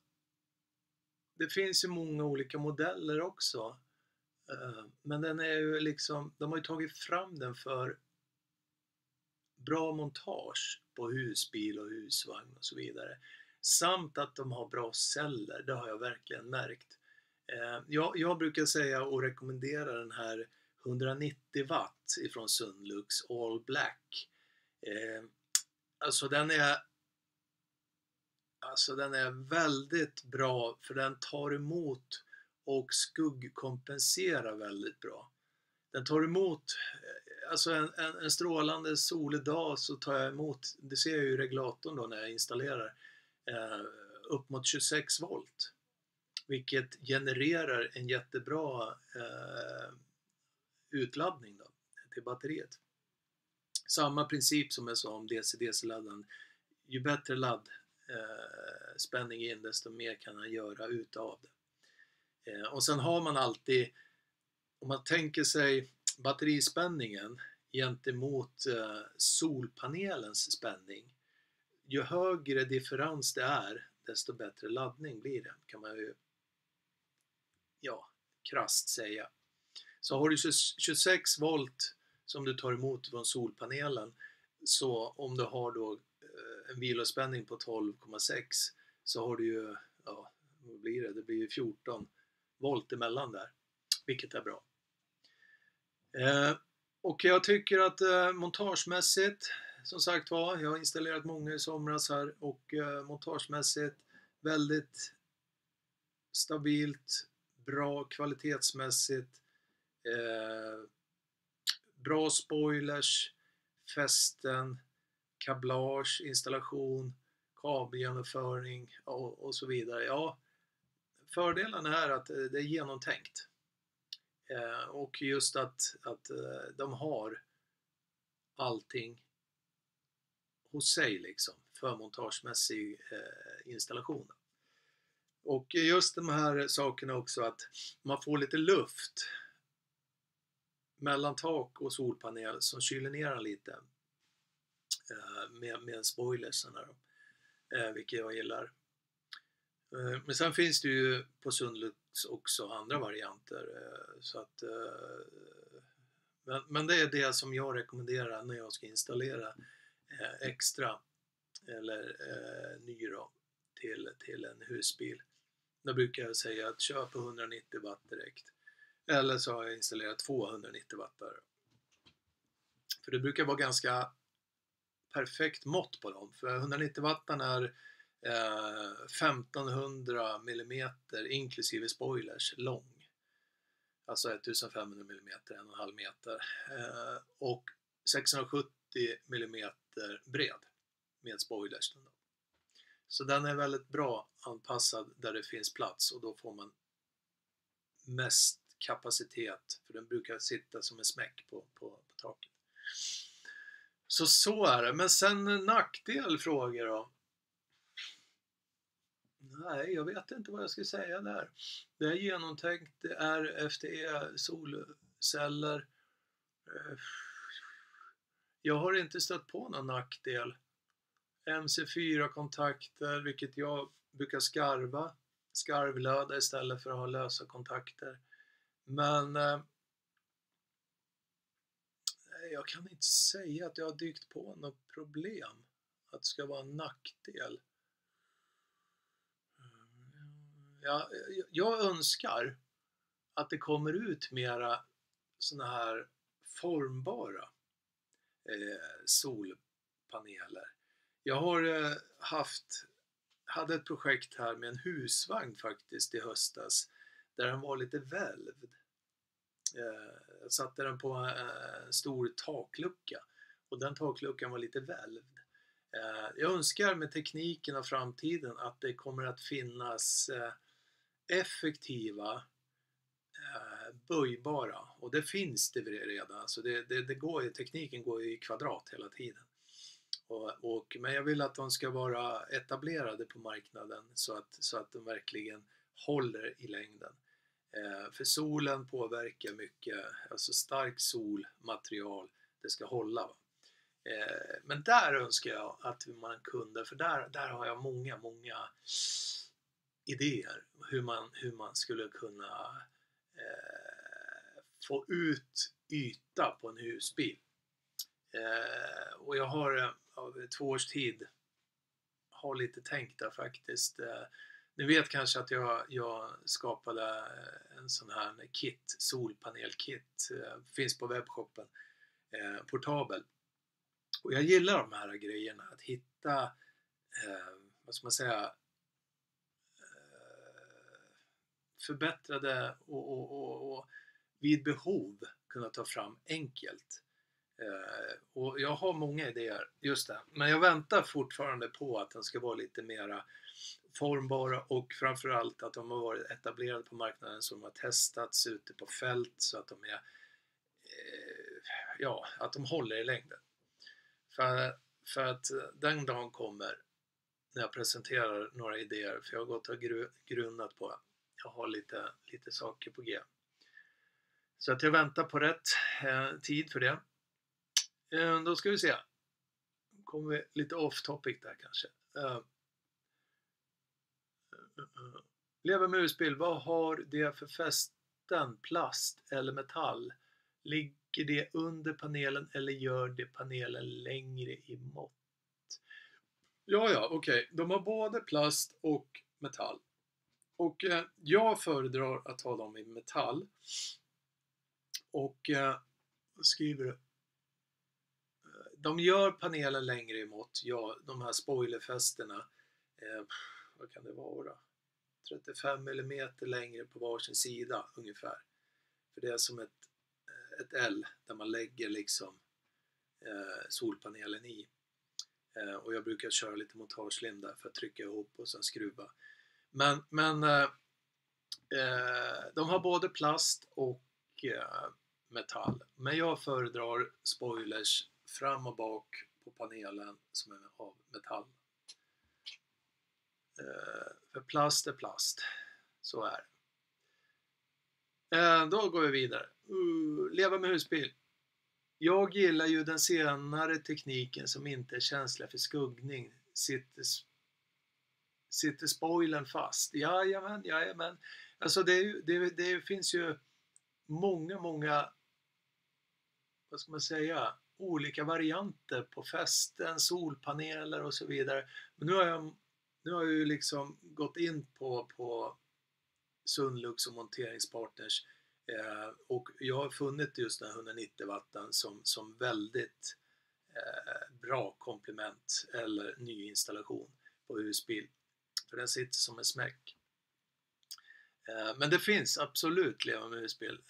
det finns ju många olika modeller också. Men den är ju liksom, de har ju tagit fram den för bra montage på husbil och husvagn och så vidare. Samt att de har bra celler, det har jag verkligen märkt. Jag brukar säga och rekommendera den här 190 watt ifrån Sunlux All Black. Alltså den är väldigt bra, för den tar emot och skuggkompenserar väldigt bra. Den tar emot, alltså en strålande solig dag så tar jag emot, det ser jag ju i regulatorn då när jag installerar, upp mot 26 volt. vilket genererar en jättebra utladdning då, till batteriet. Samma princip som jag sa om DC-DC-laddaren. Ju bättre laddspänning in, desto mer kan han göra utav det. Och sen har man alltid, om man tänker sig batterispänningen gentemot solpanelens spänning, ju högre differens det är, desto bättre laddning blir det, kan man ju krasst säga. Så har du 26 volt som du tar emot från solpanelen, så om du har då en vilospänning på 12,6, så har du ju, vad blir det? Det blir ju 14 volt emellan där, vilket är bra. Och jag tycker att montagemässigt, som sagt var, jag har installerat många i somras här, och montagemässigt väldigt stabilt, bra kvalitetsmässigt, bra spoilers, fästen, kablage, installation, kabelgenomföring och så vidare. Ja, fördelen är att det är genomtänkt. Och just att de har allting hos sig liksom, för montagemässig installation. Och just de här sakerna också, att man får lite luft mellan tak och solpanel som kyler ner den lite med spoilersarna då, vilket jag gillar. Men sen finns det ju på Sundlux också andra varianter, så att men det är det som jag rekommenderar när jag ska installera extra eller ny då, till en husbil. Då brukar jag säga att köp på 190 watt direkt, eller så har jag installerat 290 watt där. För det brukar vara ganska perfekt mått på dem, för 190 watt är 1500 mm inklusive spoilers lång, alltså 1500 mm, 1,5 meter, och 670 mm bred med spoilers. Så den är väldigt bra anpassad där det finns plats, och då får man mest kapacitet, för den brukar sitta som en smäck på taket. Så är det. Men sen nackdel frågor då? Nej, jag vet inte vad jag ska säga där. Det är genomtänkt, det är FTE solceller. Jag har inte stött på någon nackdel. MC4-kontakter, vilket jag brukar skarvlöda istället för att ha lösa kontakter. Men jag kan inte säga att jag har dykt på något problem, att det ska vara en nackdel. Jag önskar att det kommer ut mera såna här formbara solpaneler. Jag hade ett projekt här med en husvagn faktiskt i höstas, där den var lite välvd. Jag satte den på en stor taklucka, och den takluckan var lite välvd. Jag önskar med tekniken av framtiden att det kommer att finnas effektiva böjbara, och det finns det redan, så tekniken går i kvadrat hela tiden. Men jag vill att de ska vara etablerade på marknaden, så att de verkligen håller i längden. För solen påverkar mycket, alltså stark solmaterial, det ska hålla. Men där önskar jag att man kunde, för där har jag många idéer hur man skulle kunna få ut yta på en husbil. Och jag har av 2 års tid har lite tänkt där faktiskt. Ni vet kanske att jag skapade en sån här solpanelkit, finns på webbshoppen, portabel. Och jag gillar de här grejerna, att hitta, vad ska man säga, förbättrade och vid behov kunna ta fram enkelt. Och jag har många idéer, just det. Men jag väntar fortfarande på att den ska vara lite mera formbara och framförallt att de har varit etablerade på marknaden, så de har testats ute på fält så att de är att de håller i längden. För att den dagen kommer när jag presenterar några idéer, för jag har gått och grundat på, jag har lite saker på G. Så att jag väntar på rätt tid för det. Då ska vi se. Kommer vi lite off topic där kanske. Leva med husbil, vad har det för fästen? Plast eller metall? Ligger det under panelen eller gör det panelen längre i mått? Ja, okej. De har både plast och metall. Och jag föredrar att ha dem i metall. Och skriver det. De gör panelen längre i mått. Ja, de här spoilerfästena. Vad kan det vara? 35 mm längre på varsin sida ungefär. För det är som ett L där man lägger liksom solpanelen i. Och jag brukar köra lite montagelim där för att trycka ihop och sen skruva. Men de har både plast och metall. Men jag föredrar spoilers fram och bak på panelen som är av metall. För plast är plast. Så är det. Då går vi vidare. Leva med husbil. Jag gillar ju den senare tekniken som inte är känslig för skuggning. Sitter spoilern fast? Jajamän. Alltså det finns ju många, vad ska man säga, olika varianter på fästen, solpaneler och så vidare. Men nu har jag ju liksom gått in på Sunlux och monteringspartners och jag har funnit just den 190 watten som väldigt bra komplement eller nyinstallation på husbil. För den sitter som en smäck. Men det finns absolut leva med husbil.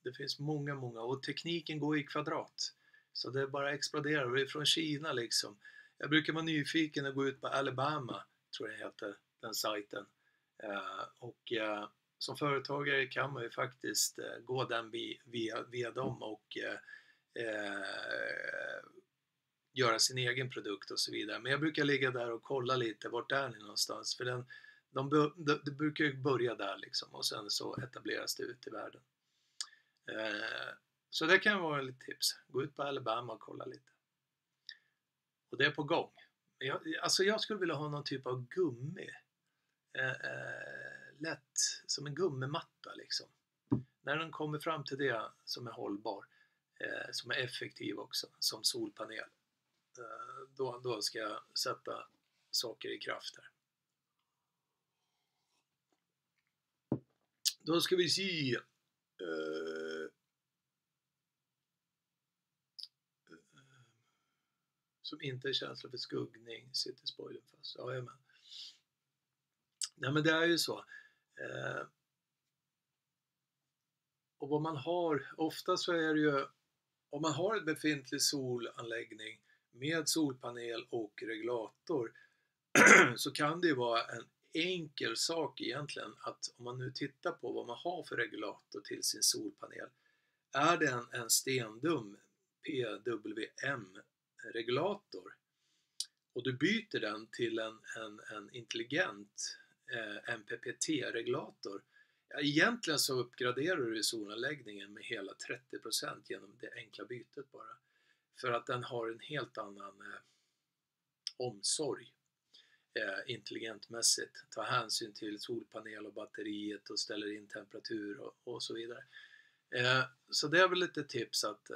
Det finns många och tekniken går i kvadrat. Så det bara exploderar. Det är från Kina liksom. Jag brukar vara nyfiken och gå ut på Alabama, tror jag heter den sajten. Och som företagare kan man ju faktiskt gå den via dem och göra sin egen produkt och så vidare. Men jag brukar ligga där och kolla lite vart är ni någonstans. För det brukar ju börja där liksom och sen så etableras det ut i världen. Så det kan vara ett tips. Gå ut på Alabama och kolla lite. Och det är på gång. Jag skulle vilja ha någon typ av gummi. Lätt som en gummimatta liksom. När den kommer fram till det som är hållbar. Som är effektiv också. Som solpanel. Då ska jag sätta saker i kraft här. Då ska vi se. Som inte är känsla för skuggning. Sitter spoilern fast. Ja, men det är ju så. Och vad man har, ofta så är det ju, om man har en befintlig solanläggning med solpanel och regulator så kan det ju vara en enkel sak egentligen att om man nu tittar på vad man har för regulator till sin solpanel. Är det en stendum PWM regulator och du byter den till en intelligent MPPT-regulator, egentligen så uppgraderar du solanläggningen med hela 30% genom det enkla bytet bara. För att den har en helt annan omsorg intelligentmässigt. Ta hänsyn till solpanel och batteriet och ställer in temperatur och så vidare. Så det är väl lite tips att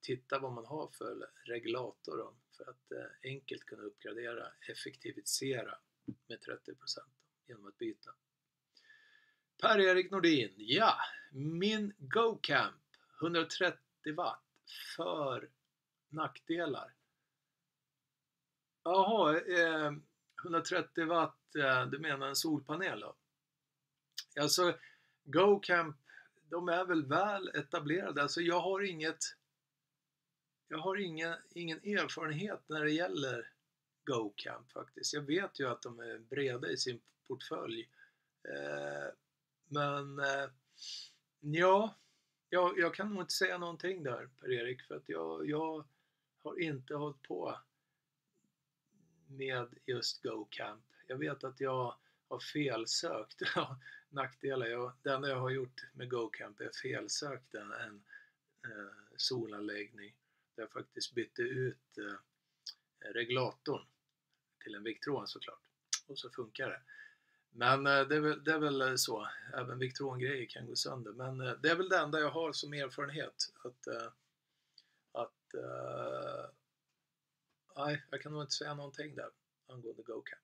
titta vad man har för regulator då, för att enkelt kunna uppgradera, effektivisera med 30% genom att byta. Per-Erik Nordin, ja, min GoCamp 130 watt för nackdelar. Jaha, 130 watt, du menar en solpanel då? Alltså GoCamp, de är väl etablerade. Alltså jag har inget Jag har ingen erfarenhet när det gäller GoCamp faktiskt. Jag vet ju att de är breda i sin portfölj. Men ja, jag kan nog inte säga någonting där, Per-Erik, för att jag har inte hållit på med just GoCamp. Jag vet att jag har felsökt nackdelar. Det enda jag har gjort med GoCamp är felsökt en solanläggning där jag faktiskt bytte ut reglatorn till en Victron såklart. Och så funkar det. Men det är väl så. Även Victron-grejer kan gå sönder. Men det är väl det enda jag har som erfarenhet. Nej, jag kan nog inte säga någonting där angående GoCamp.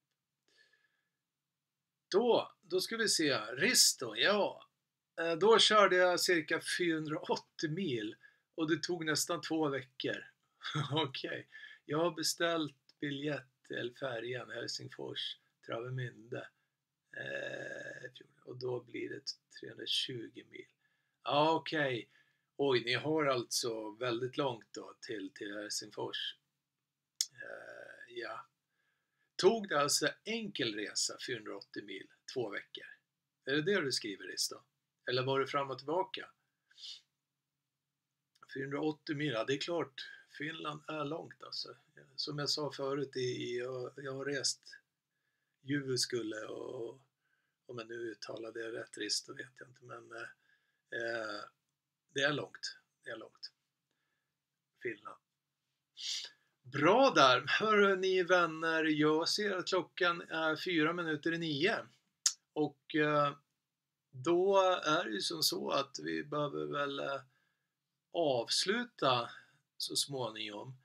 Då ska vi se. Risto, ja. Då körde jag cirka 480 mil och det tog nästan 2 veckor. Okej. Jag har beställt biljett till färjan Helsingfors Travemünde. Och då blir det 320 mil. Ja, okej. Oj, ni har alltså väldigt långt då till Helsingfors. Ja. Tog det alltså enkel resa 480 mil 2 veckor? Är det du skriver, Risto? Eller var det fram och tillbaka? 480 mil, ja, det är klart. Finland är långt alltså. Som jag sa förut, jag har rest Jyväskylä och om jag nu uttalade det rätt, Risto, vet jag inte. Men det är långt. Det är långt. Finland. Bra där. Hör ni vänner, jag ser att klockan är 8:04. Och då är det ju som så att vi behöver väl avsluta så småningom.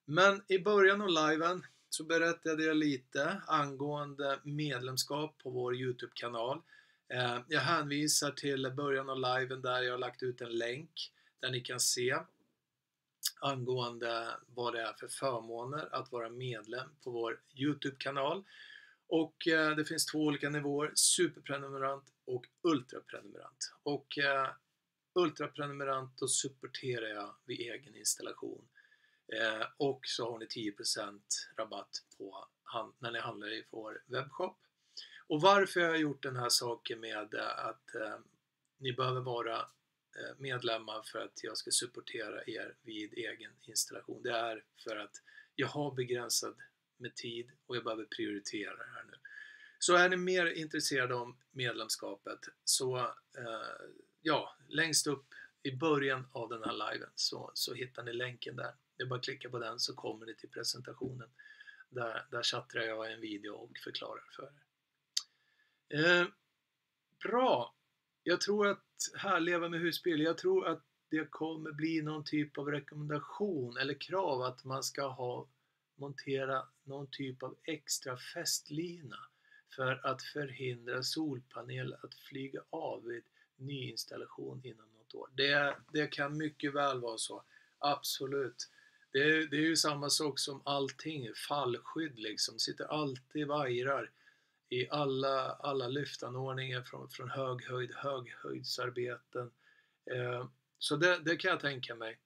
Men i början av liven så berättade jag lite angående medlemskap på vår YouTube-kanal. Jag hänvisar till början av liven där jag har lagt ut en länk där ni kan se angående vad det är för förmåner att vara medlem på vår YouTube-kanal. Och det finns 2 olika nivåer, superprenumerant och ultraprenumerant. Och ultraprenumerant, då supporterar jag vid egen installation. Och så har ni 10% rabatt på när ni handlar i vår webbshop. Och varför jag har gjort den här saken med att ni behöver vara medlemmar för att jag ska supportera er vid egen installation. Det är för att jag har begränsad med tid och jag behöver prioritera det här nu. Så är ni mer intresserade om medlemskapet så ja, längst upp i början av den här liven så hittar ni länken där. Det är bara att klicka på den så kommer ni till presentationen. Där chattar jag en video och förklarar för er. Bra! Jag tror att här leva med husbil, jag tror att det kommer bli någon typ av rekommendation eller krav att man ska montera någon typ av extra fästlina för att förhindra solpanel att flyga av vid nyinstallation inom något år. Det kan mycket väl vara så, absolut. Det är ju samma sak som allting, fallskydd liksom, sitter alltid vajrar i alla lyftanordningar från höghöjdsarbeten. Så det kan jag tänka mig.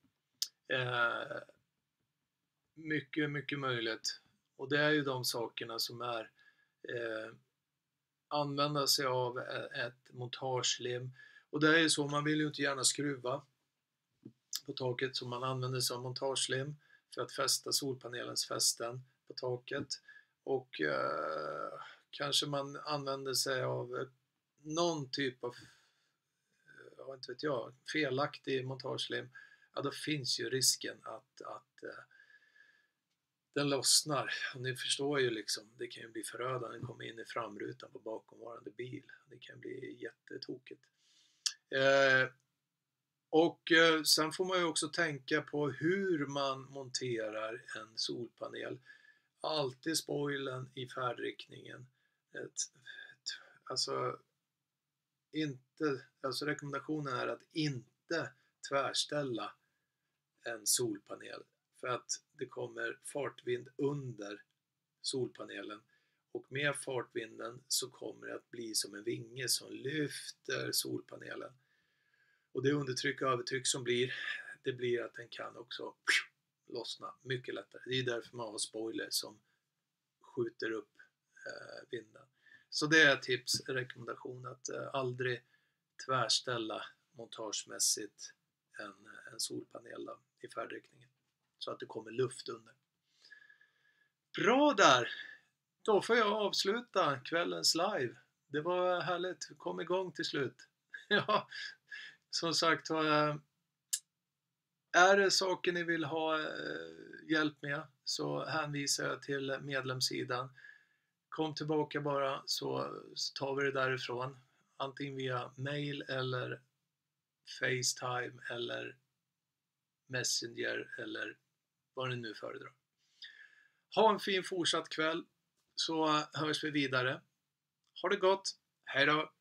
Mycket möjligt. Och det är ju de sakerna som är använda sig av ett montagelim. Och det är ju så, man vill ju inte gärna skruva på taket, så man använder sig av montagelim för att fästa solpanelens fästen på taket. Och kanske man använder sig av någon typ av inte vet jag, felaktig montagelim. Ja, då finns ju risken att den lossnar. Och ni förstår ju liksom, det kan ju bli förödande. Den kommer in i framrutan på bakomvarande bil. Det kan bli jättetokigt. Och sen får man ju också tänka på hur man monterar en solpanel. Alltid spoilen i färdriktningen. Alltså rekommendationen är att inte tvärställa en solpanel. För att det kommer fartvind under solpanelen. Och med fartvinden så kommer det att bli som en vinge som lyfter solpanelen. Och det undertryck och övertryck som blir, det blir att den kan också lossna mycket lättare. Det är därför man har spoiler som skjuter upp vinden. Så det är tips, rekommendation att aldrig tvärställa montagemässigt en solpanel då, i färdriktningen så att det kommer luft under. Bra där! Då får jag avsluta kvällens live. Det var härligt, kom igång till slut. Ja, som sagt, är det saker ni vill ha hjälp med så hänvisar jag till medlemssidan. Kom tillbaka bara så tar vi det därifrån. Antingen via mail eller FaceTime eller Messenger eller vad ni nu föredrar. Ha en fin fortsatt kväll så hörs vi vidare. Ha det gott. Hej då!